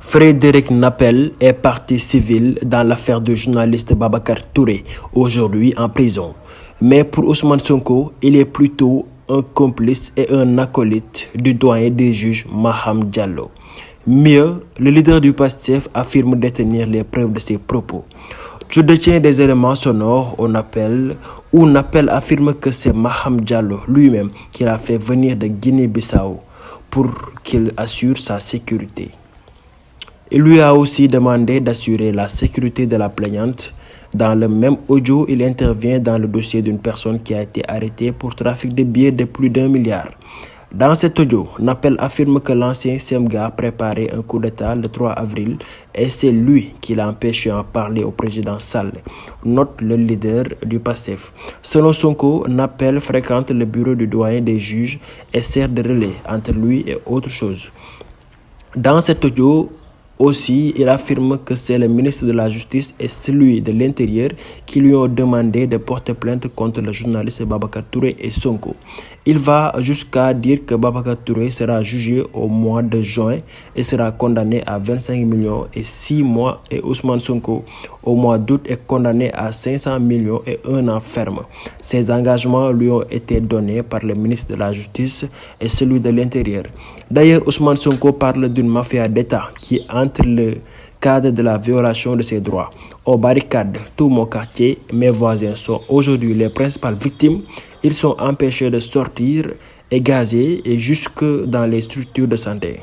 Frédéric Napel est partie civile dans l'affaire du journaliste Babacar Touré, aujourd'hui en prison. Mais pour Ousmane Sonko, il est plutôt un complice et un acolyte du doyen des juges Maham Diallo. Mieux, le leader du PASTEF affirme détenir les preuves de ses propos. Je détiens des éléments sonores au Napel où Napel affirme que c'est Maham Diallo lui-même qui l'a fait venir de Guinée-Bissau pour qu'il assure sa sécurité. Il lui a aussi demandé d'assurer la sécurité de la plaignante. Dans le même audio, il intervient dans le dossier d'une personne qui a été arrêtée pour trafic de billets de plus d'1 milliard. Dans cet audio, Napel affirme que l'ancien Semga préparait un coup d'État le 3 avril et c'est lui qui l'a empêché d'en parler au président Sall, note le leader du PASTEF. Selon Sonko, Napel fréquente le bureau du doyen des juges et sert de relais entre lui et autre chose. Dans cet audio, aussi, il affirme que c'est le ministre de la Justice et celui de l'Intérieur qui lui ont demandé de porter plainte contre le journaliste Babacar Touré et Sonko. Il va jusqu'à dire que Babacar Touré sera jugé au mois de juin et sera condamné à 25 millions et 6 mois et Ousmane Sonko au mois d'août est condamné à 500 millions et 1 an ferme. Ces engagements lui ont été donnés par le ministre de la Justice et celui de l'Intérieur. D'ailleurs, Ousmane Sonko parle d'une mafia d'État qui entre le cadre de la violation de ses droits. Aux barricades, tout mon quartier, mes voisins sont aujourd'hui les principales victimes. Ils sont empêchés de sortir et gazés et jusque dans les structures de santé.